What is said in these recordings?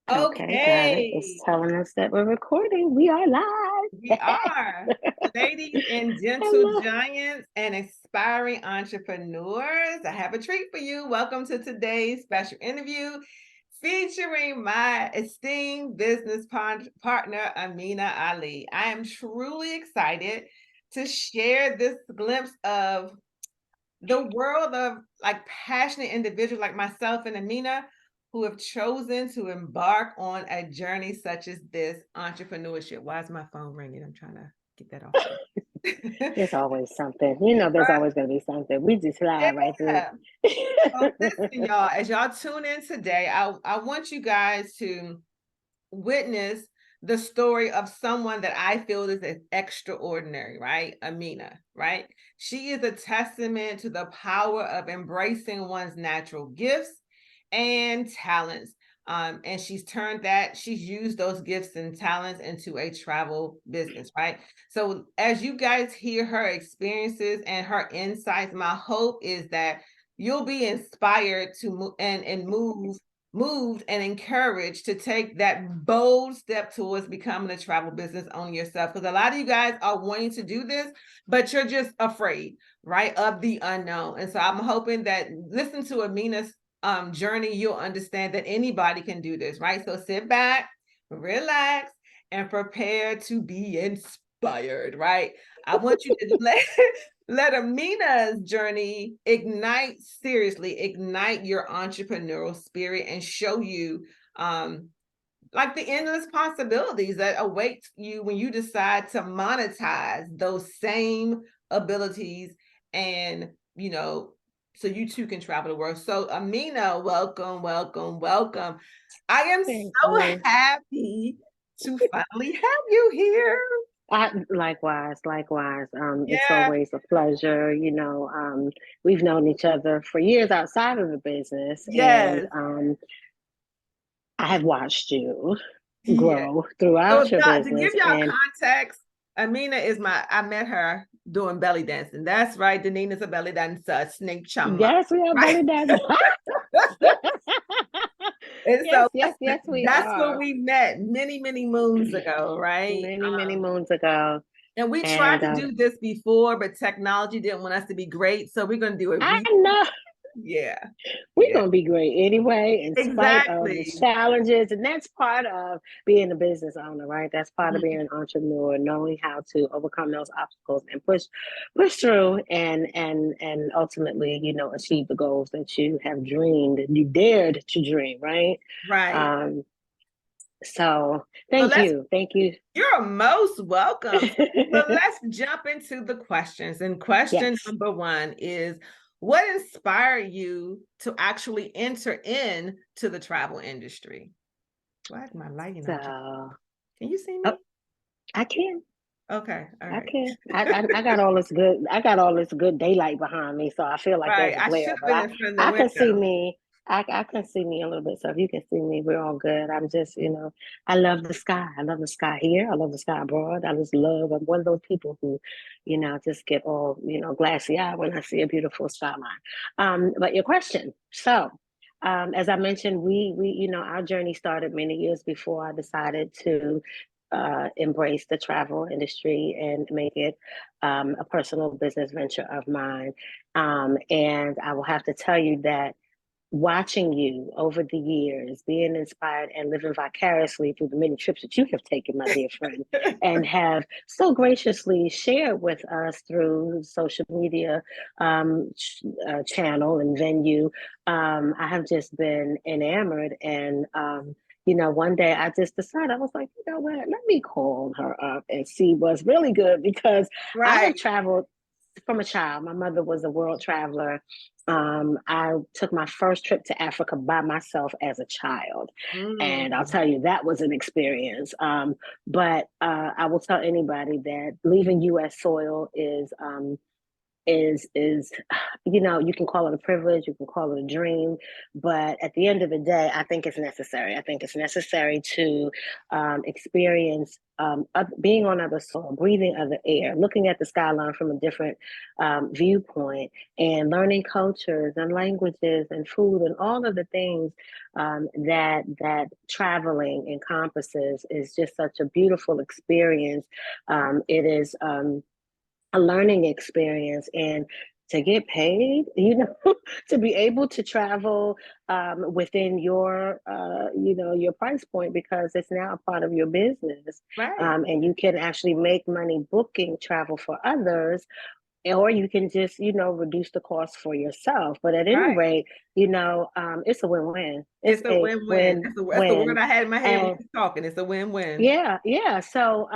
Okay, got it. It's Okay, telling us that we're recording. We are we live. are ladies and gentle Hello. giants and aspiring entrepreneurs. I have a treat for you. Welcome to today's special interview featuring my esteemed business partner, Amina Ali. I am truly excited to share this glimpse of the world of like passionate individuals like myself and Amina who have chosen to embark on a journey such as this entrepreneurship. Why is my phone ringing? I'm trying to get that off. There's always something. You know, there's always going to be something. We just slide right through. Yeah. So listen, y'all, as y'all tune in today, I want you guys to witness the story of someone that I feel is extraordinary, right? Amina, right? She is a testament to the power of embracing one's natural gifts and talents. And she's used those gifts and talents into a travel business, right? So, as you guys hear her experiences and her insights, my hope is that you'll be inspired to moved and encouraged to take that bold step towards becoming a travel business owner yourself. Because a lot of you guys are wanting to do this, but you're just afraid, right, of the unknown. And so I'm hoping that listen to Amina's journey, you'll understand that anybody can do this, right? So sit back, relax, and prepare to be inspired, right? I want you to let Amina's journey ignite your entrepreneurial spirit and show you like the endless possibilities that await you when you decide to monetize those same abilities and so you too can travel the world. So Amina, welcome, welcome, welcome. I am Thank so you. happy to finally have you here. Likewise. It's Yeah. always a pleasure. We've known each other for years outside of the business, and Yes. I have watched you Yeah. grow So throughout if your y'all, to give business. y'all And context, I met her doing belly dancing. That's right. Deneen is a belly dancer, snake chama, yes, we are right? belly dancing. And Yes, so yes, yes, we that's where are. we met many, many moons ago, right? Many, many moons ago. And we tried And to do this before, but technology didn't want us to be great. So we're going to do it. I know Yeah. we're Yeah. going to be great anyway, in spite of the Exactly. challenges. And that's part of being a business owner, right? That's part of being an entrepreneur, knowing how to overcome those obstacles and push through and ultimately, achieve the goals that you have dreamed and you dared to dream, right? Right. Um, so So thank let's you. Thank you. You're most welcome. So let's jump into the questions. And question Yes. number one is what inspired you to actually enter into the travel industry? Why is my lighting not? So, Can you see oh, me? I can. Okay. All I right. can. I got all this good. I got all this good daylight behind me, so I feel like Right. there's a I should glare. have But been I, in front of the I can see window. me. I can see me a little bit. So if you can see me, we're all good. I'm just, I love the sky. I love the sky here. I love the sky abroad. I just love. I'm one of those people who, just get all, glassy eyed when I see a beautiful skyline. But your question. So, as I mentioned, our journey started many years before I decided to embrace the travel industry and make it a personal business venture of mine. And I will have to tell you that watching you over the years, being inspired and living vicariously through the many trips that you have taken, my dear friend, and have so graciously shared with us through social media channel and venue, I have just been enamored and one day I just decided, I was like, you know what, let me call her up and see what's really good because I Right. have traveled from a child. My mother was a world traveler. I took my first trip to Africa by myself as a child. And I'll Mm. tell you, that was an experience. But I will tell anybody that leaving US soil is is you know, you can call it a privilege, you can call it a dream, but at the end of the day, I think it's necessary. I think it's necessary to experience being on other soil, breathing other air, looking at the skyline from a different viewpoint, and learning cultures and languages and food and all of the things that traveling encompasses is just such a beautiful experience. It is a learning experience, and to get paid, you know, to be able to travel within your you know, your price point, because it's now a part of your business, Right. and you can actually make money booking travel for others, or you can just, you know, reduce the cost for yourself. But at any Right. rate, you know, it's a win-win. It's It's a a win-win. That's the word win-win. I had in my head when And you were talking. It's a win-win. yeah, yeah. So,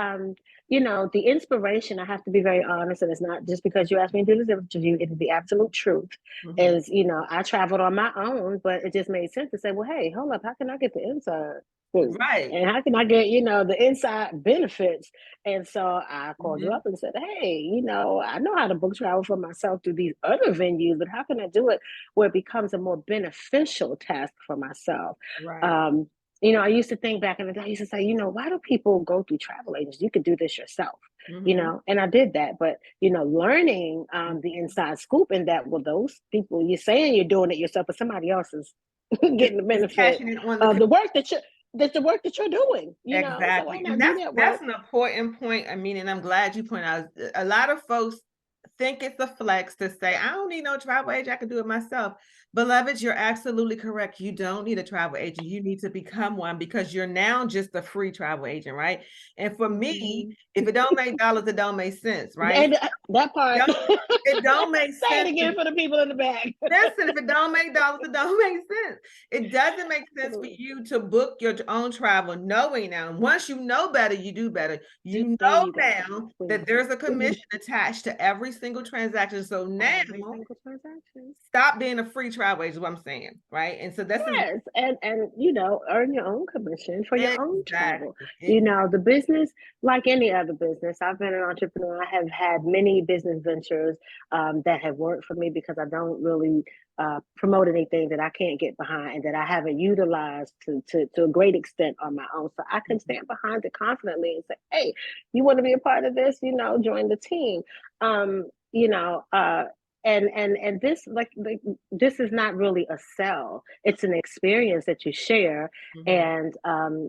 you know, the inspiration, I have to be very honest, and it's not just because you asked me to do this interview, it is the absolute truth. Mhm. Is, you know, I traveled on my own, but it just made sense to say, well, hey, hold up, how can I get the inside scoop? Right. And how can I get, you know, the inside benefits? And so I called you Mhm. up and said, hey, you know, I know how to book travel for myself through these other venues, but how can I do it where it becomes a more beneficial task for myself? Right. Um, you know, I used to think back in the day, I used to say, you know, why do people go through travel agents? You could do this yourself, you Mhm. know, and I did that. But, you know, learning the Mhm. inside scoop in that, well, those people, you're saying you're doing it yourself, but somebody else is It's, getting the it's benefit cashing in on the of the work that's the work that you're doing, you know. So why exactly. And not do that's that that's work? an important point. I mean, and I'm glad you pointed out a lot of folks think it's a flex to say, I don't need no travel agent, I can do it myself. Beloveds, you're absolutely correct. You don't need a travel agent. You need to become one because you're now just a free travel agent, right? And for me, Mhm. if it don't make dollars, it don't make sense, right? And that part. Don't, it don't make Say it sense. again for the people in the back. Listen, if it don't make dollars, it don't make sense. It doesn't make sense for Absolutely. you to book your own travel, knowing now. Once you know better, you do better. You There know you go. now that Please. there's a Please. commission attached to every single transaction. So now Every single transaction. stop being a free travel agent, is what I'm saying, right? And so this is Yes, and you know, earn your own commission for your own travel. exactly, You exactly. know, the business, like any other business, I've been an entrepreneur. I have had many business ventures that have worked for me because I don't really promote anything that I can't get behind and that I haven't utilized to a great extent on my own. So I can stand behind it confidently and say, "Hey, you want to be a part of this? You know, join the team." You know, and this like this is not really a sell, it's an experience that you share. Mhm. And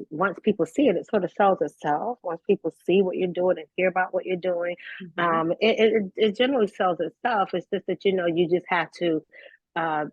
once people see it, it sort of sells itself. Once people see what you're doing and hear about what you're doing, Mhm. it generally sells itself. It's just that, you know, you just have to uh,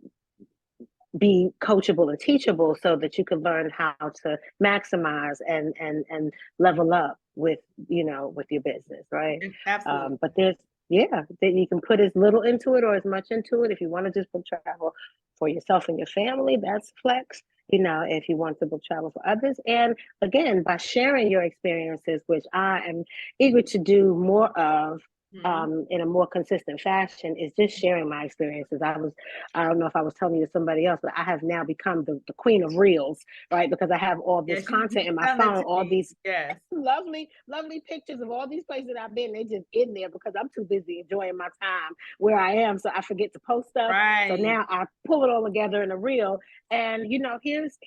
be coachable and teachable so that you can learn how to maximize and level up with, you know, with your business, right? Absolutely. But there's, yeah, that you can put as little into it or as much into it. If you want to just book travel for yourself and your family, that's flex. You know, if you want to book travel for others, and again, by sharing your experiences, which I am eager to do more of Mhm. in a more consistent fashion, is just sharing my experiences. I don't know if I was telling you to somebody else, but I have now become the queen of reels, right? Because I have all this Yes, you content in my tell it phone, to all me. these Yes. lovely, lovely pictures of all these places that I've been. They just in there because I'm too busy enjoying my time where I am. So I forget to post stuff. So Right. now I pull it all together in a reel. And you know, here's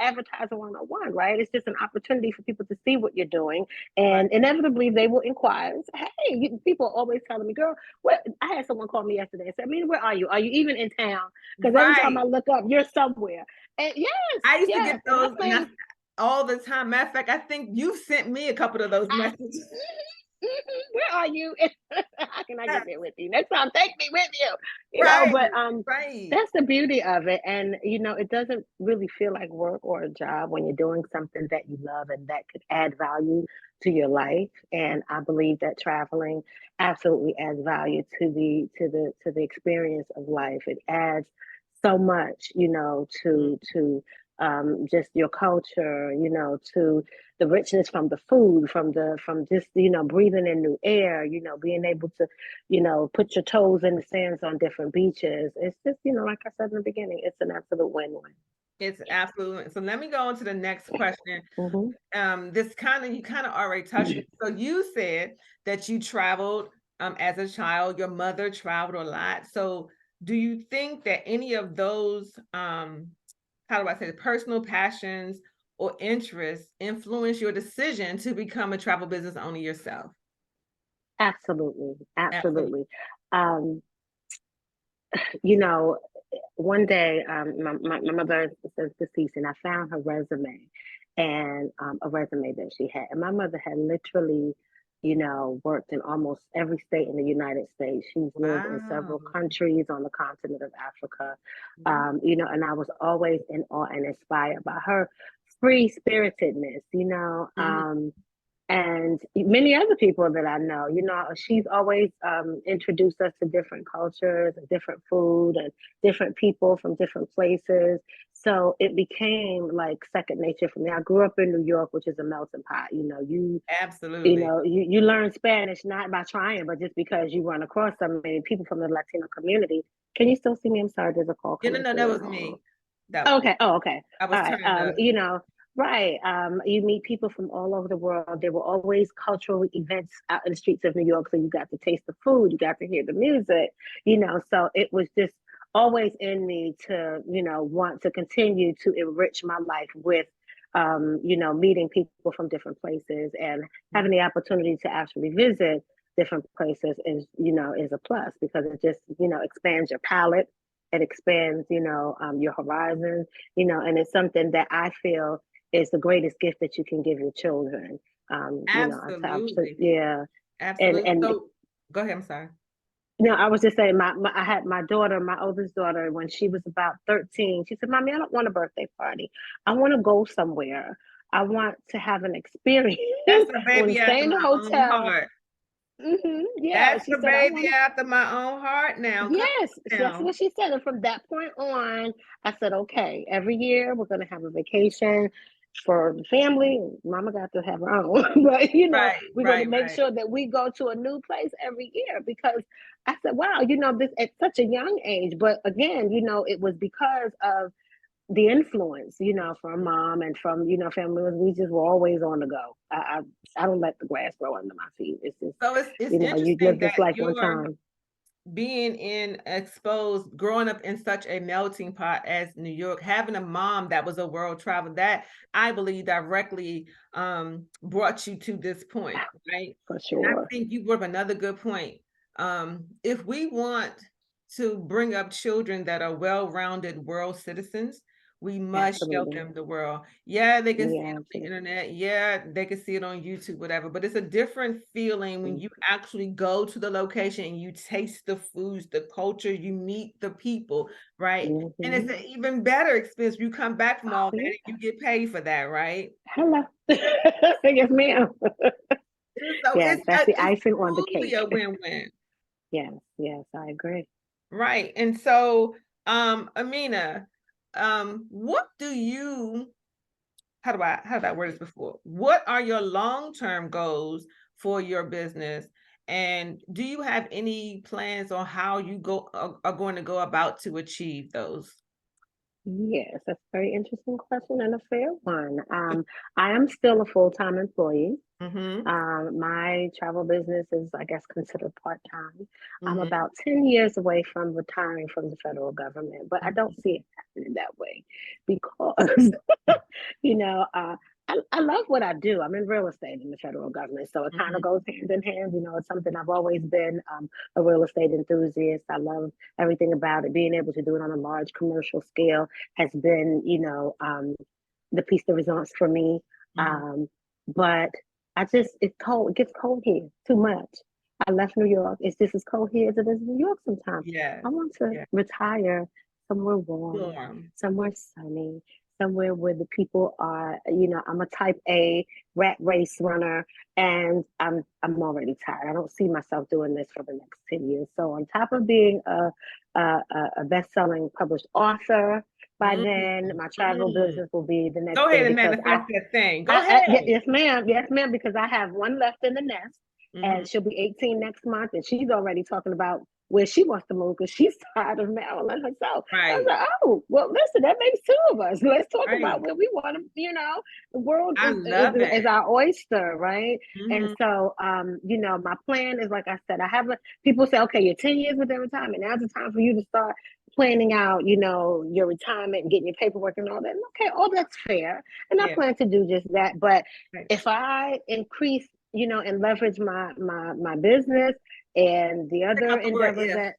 advertising 101, right? It's just an opportunity for people to see what you're doing. Right. And inevitably they will inquire and say, hey, people are always telling me, girl, what I had someone call me yesterday and said, I mean, where are you? Are you even in town? Because every time Right. I look up, you're somewhere. And yes, I used to get yes. And I those, and say, that's all the time. Matter of fact, I think you sent me a couple of those messages. where are you? How can I get there with you? Next time, take me with you. You know, Right, but right. that's the beauty of it. And you know, it doesn't really feel like work or a job when you're doing something that you love and that could add value to your life. And I believe that traveling absolutely adds value to the experience of life. It adds so much, you know, Mhm. to just your culture, you know, to the richness from the food, from just, you know, breathing in new air, you know, being able to, you know, put your toes in the sands on different beaches. It's just, you know, like I said in the beginning, it's an absolute win-win. It's absolutely so let me go on to the next question. Hmm. This kind of you kind of already touched on. So you said that you traveled as a child. Your mother traveled a lot. So do you think that any of those, how do I say, personal passions or interests influence your decision to become a travel business owner yourself? Absolutely, Absolutely. absolutely. Um, you know, one day, my mother is deceased, and I found her resume and a resume that she had. And my mother had literally, worked in almost every state in the United States. She's lived in Wow. several countries on the continent of Africa, Wow. and I was always in awe and inspired by her free spiritedness, Mhm. and many other people that I know. She's always introduced us to different cultures and different food and different people from different places. So it became like second nature for me. I grew up in New York, which is a melting pot. Absolutely. You learn Spanish not by trying, but just because you run across so many people from the Latino community. Can you still see me? I'm sorry, there's a call No, no, coming no, that through. was Hold on. me. That Okay. Oh, okay. I All was right. trying to. Right. You meet people from all over the world. There were always cultural events out in the streets of New York. So you got to taste the food, you got to hear the music, so it was just always in me to, want to continue to enrich my life with, meeting people from different places and having the opportunity to actually visit different places is a plus because it just, expands your palate. It expands, your horizon, and it's something that I feel is the greatest gift that you can give your children. Absolutely. Yeah. And, Absolutely. and, So go ahead. I'm sorry. I was just saying, I had my daughter, my oldest daughter, when she was about 13, she said, Mommy, I don't want a birthday party. I want to go somewhere. I want to have an experience. That's the I want to baby stay after in the my own hotel. heart. Yeah. That's She the said, I baby want to. after my own heart now. Come Yes, that's now. what she said. And from that point on, I said, okay, every year we're going to have a vacation for the family. Mama got to have her own, but Right, we're going to right, make right. sure that we go to a new place every year because I said, wow, this at such a young age. But again, it was because of the influence, from mom and from, family members. We just were always on the go. I don't let the grass grow under my feet. It's just, So it's you interesting live that this life one you're time. being exposed, growing up in such a melting pot as New York, having a mom that was a world traveler, that I believe directly brought you to this point, right? For And I sure. think you brought up another good point. If we want to bring up children that are well-rounded world citizens, we must show Absolutely. them the world. Yeah, they can see it Yeah, on the absolutely. internet. Yeah, they can see it on YouTube, whatever. But it's a different feeling when you actually go to the location and you taste the foods, the culture, you meet the people, right? And it's Mm-hmm. an even better experience. You come back from all Oh, that and yeah. you get paid for that, right? Hello. Yes, ma'am. So Yes, that's the it's icing on the truly a cake. win-win. Yes, yes, I agree. Right. And so, Amina, what do you, how did I word this before? What are your long-term goals for your business? And do you have any plans on how you are going to go about to achieve those? Yes, that's a very interesting question and a fair one. I am still a full-time employee. Mm-hmm. My travel business is, I guess, considered part-time. I'm Mm-hmm. about 10 years away from retiring from the federal government, but I don't see it happening that way because, you know, uh, I love what I do. I'm in real estate in the federal government, so it kind Mm-hmm. of goes hand in hand. It's something I've always been a real estate enthusiast. I love everything about it. Being able to do it on a large commercial scale has been, the piece de resistance for me. Mm-hmm. But it's cold. It gets cold here too much. I left New York. It's just as cold here as it is in New York sometimes. Yes. I want to Yeah. retire somewhere warm, Warm. somewhere sunny, somewhere where the people are, I'm a type A rat race runner and I'm already tired. I don't see myself doing this for the next 10 years. So on top of being a best-selling published author, by then my travel Mm-hmm. business will be the next Go ahead thing and because manifest that thing. Go ahead. yes, ma'am. Yes, ma'am. Because I have one left in the nest, Mm-hmm. and she'll be 18 next month, and she's already talking about where she wants to move because she's tired of Maryland herself. I was Right. like, oh, well, listen, that makes two of us. Let's talk about Right. where we want to, the world I love is it. our oyster, right? And Hmm. so, my plan is, like I said, people say, okay, you're 10 years with their retirement. Now's the time for you to start planning out, your retirement and getting your paperwork and all that. And okay, all that's fair. And I Yeah. plan to do just that. But Right. if I increase, and leverage my business and the Check other out the word endeavors if. that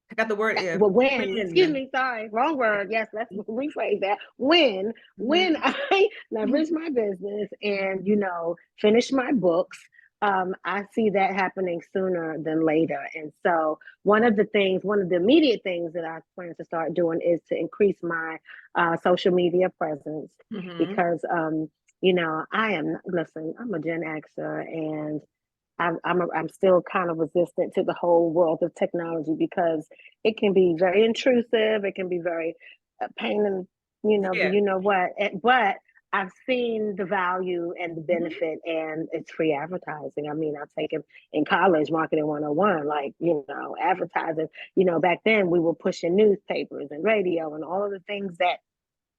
Check out the word if. well, when, excuse When. me, sorry, wrong word. Yes, let's rephrase that. When Mhm. I leverage my business and, finish my books, I see that happening sooner than later. And so one of the immediate things that I plan to start doing is to increase my social media presence Mhm. because, listen, I'm a Gen Xer and I'm still kind of resistant to the whole world of technology because it can be very intrusive. It can be very pain and Yeah. what. But I've seen the value and the Mhm. benefit, and it's free advertising. I mean, I've taken in college marketing 101, like advertising. Back then we were pushing newspapers and radio and all of the things that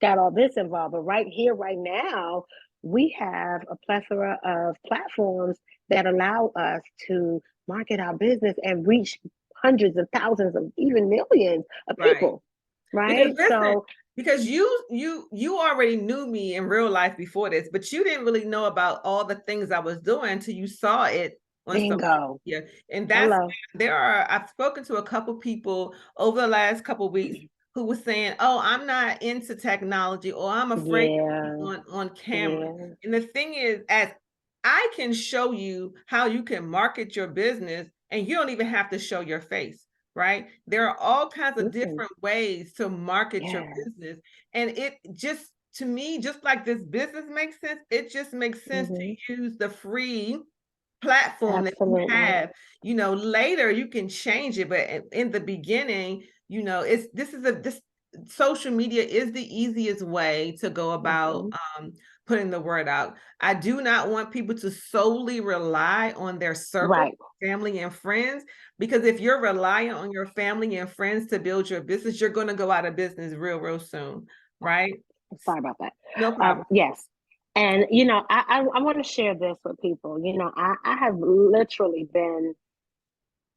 got all this involved. But right here, right now, we have a plethora of platforms that allow us to market our business and reach hundreds of thousands of even millions of Right. people. Because Right. listen, So because you already knew me in real life before this, but you didn't really know about all the things I was doing until you saw it on social bingo. media. And that's Hello. I've spoken to a couple people over the last couple of weeks who was saying, "Oh, I'm not into technology, or I'm afraid to be Yeah. on camera." Yeah. And the thing is, as I can show you how you can market your business, and you don't even have to show your face, right? There are all kinds of Listen. different ways to market your Yes. business. And it just, to me, just like this business makes sense, it just makes sense Hmm. to use the free platform that you Absolutely. have. Later you can change it, but in the beginning, this social media is the easiest way to go about Hmm. putting the word out. I do not want people to solely rely on their circle, Right. family and friends, because if you're relying on your family and friends to build your business, you're going to go out of business real, real soon, right? Sorry about that. No problem. Yes. And, I want to share this with people. I have literally been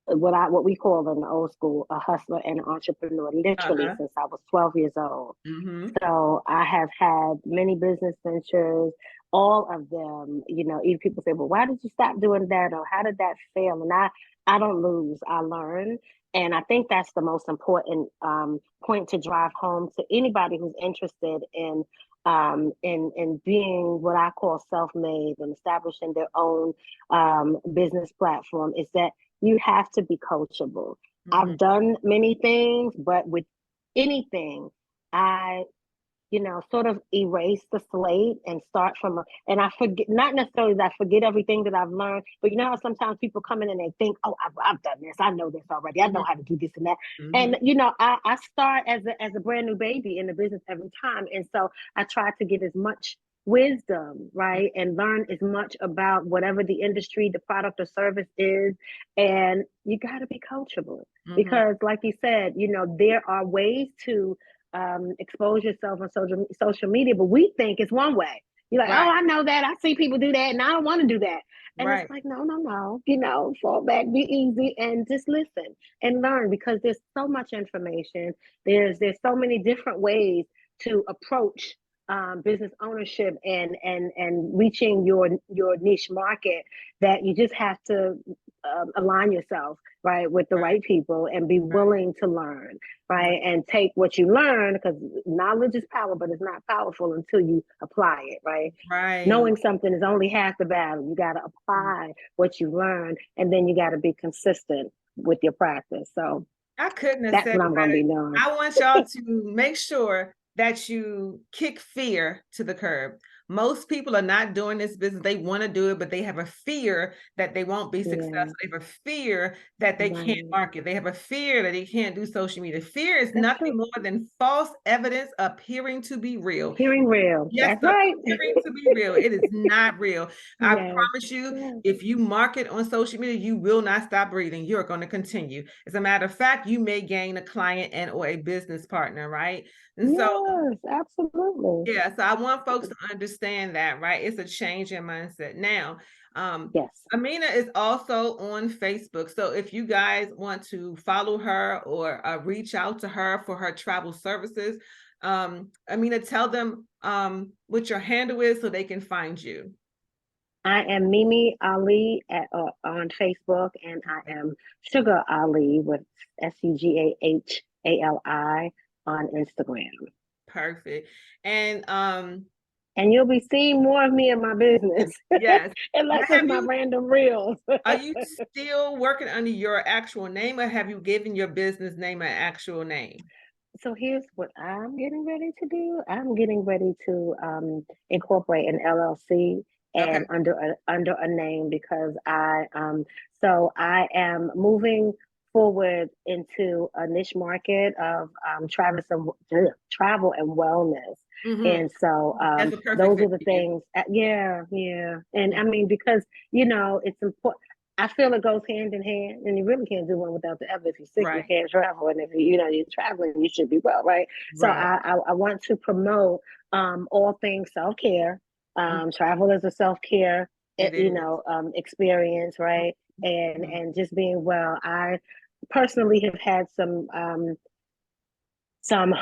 what we call in the old school a hustler and an entrepreneur literally Uh-huh. since I was 12 years old. Mm-hmm. So I have had many business ventures, all of them, even people say, well, why did you stop doing that? Or how did that fail? And I don't lose, I learn. And I think that's the most important point to drive home to anybody who's interested in being what I call self-made and establishing their own business platform is that you have to be coachable. Mm-hmm. I've done many things, but with anything, I, sort of erase the slate and start and I forget, not necessarily that I forget everything that I've learned, but you know how sometimes people come in and they think, oh, I've done this. I know this already. I know how to do this and that. Mm-hmm. And, I start as a brand new baby in the business every time. And so I try to get as much wisdom, right? And learn as much about whatever the industry, the product or service is. And you got to be coachable Mm-hmm. because like you said, there are ways to expose yourself on social media, but we think it's one way. You're like, oh, Right. I know that. I see people do that, and I don't want to do that. And it's Right. like, no, no, no. Fall back, be easy, and just listen and learn because there's so much information. There's so many different ways to approach business ownership and reaching your niche market that you just have to align yourself right with the Right. right people and be Right. willing to learn Right. right and take what you learn because knowledge is power but it's not powerful until you apply it right. Right. Knowing something is only half the battle. You got to apply what you learn and then you got to be consistent with your practice. So I couldn't have that's said what it I'm going to better. be doing. I want y'all to make sure that you kick fear to the curb. most people are not doing this business. They want to do it, but they have a fear that they won't be successful. Yeah. They have a fear that they can't Right. market. They have a fear that they can't do social media. Fear is That's nothing true. more than false evidence appearing to be real. Hearing real. Yes, That's right. appearing to be real. It is not real. I Yes. promise you, Yes. if you market on social media, you will not stop breathing. You're going to continue. As a matter of fact, you may gain a client and or a business partner, right? And so, Yes, absolutely. yeah, so I want folks to understand that, right? It's a change in mindset. Now, Yes. Amina is also on Facebook. So if you guys want to follow her or reach out to her for her travel services, Amina, tell them what your handle is so they can find you. I am Mimi Ali on Facebook, and I am Sugar Ali with SUGAHALI on Instagram. Perfect. And And you'll be seeing more of me in my business, yes. Now, unless it's my random reels. are you still working under your actual name, or have you given your business name an actual name? So here's what I'm getting ready to do. I'm getting ready to incorporate an LLC Okay. and under a name because I am moving forward into a niche market of travel and wellness. Mm-hmm. And so That's a perfect those fit are the for you. things. Yeah, yeah. And I mean, because it's important. I feel it goes hand in hand, and you really can't do one without the other. If you're sick, you Right. can't travel, and if you're traveling, you should be well, right? So Right. I want to promote all things self care. Mhm. Travel is a self care, It is. experience, right? Mhm. And just being well. I personally have had some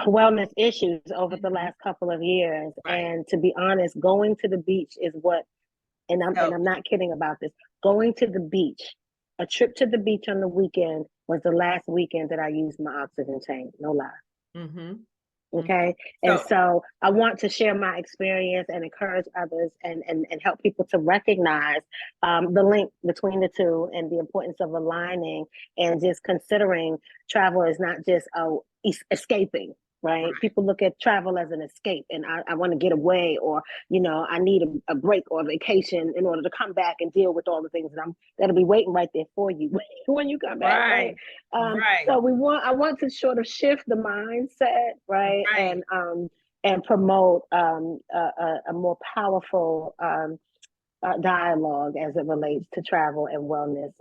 wellness issues over the Mhm. last couple of years, Right. and to be honest, going to the beach is what and So, I'm not kidding about this. Going to the beach, a trip to the beach on the weekend was the last weekend that I used my oxygen tank. No lie. mhm. Okay. Okay. And So, so I want to share my experience and encourage others and help people to recognize the link between the two and the importance of aligning and just considering travel is not just escaping, right? right. People look at travel as an escape and I want to get away or, I need a break or a vacation in order to come back and deal with all the things that'll be waiting right there for you when you come back, right? Right. Right. So I want to sort of shift the mindset, right, Right. and promote a more powerful dialogue as it relates to travel and wellness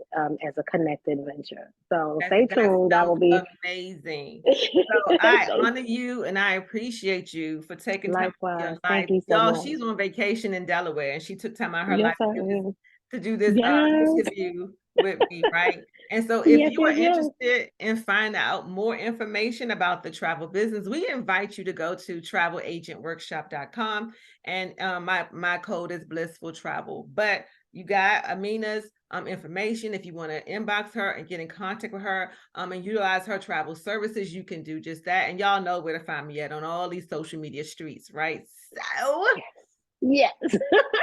as a connected venture. So stay That tuned. I will sounds be. amazing. So I Stay honor you and I appreciate you for taking time out of your likewise. Thank life. you so Y'all, much. she's on vacation in Delaware and she took time out of her Yes, life I to do this am. Yes, interview with me, right? And so if yes, you are yes, yes. interested in finding out more information about the travel business, we invite you to go to travelagentworkshop.com and my code is blissful travel. But you got Amina's information. If you want to inbox her and get in contact with her and utilize her travel services, you can do just that. And y'all know where to find me at on all these social media streets, right? So Yes.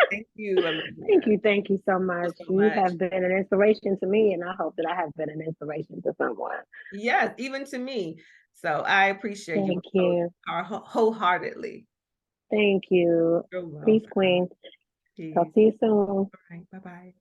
thank you, Thank Amina. you. Thank you so Thank much. you so You much. have been an inspiration to me, and I hope that I have been an inspiration to someone. Yes, even to me. So I appreciate you Thank you. wholeheartedly. Thank you. You're Peace, welcome. Queen. Talk Peace. to you soon. All right. Bye-bye.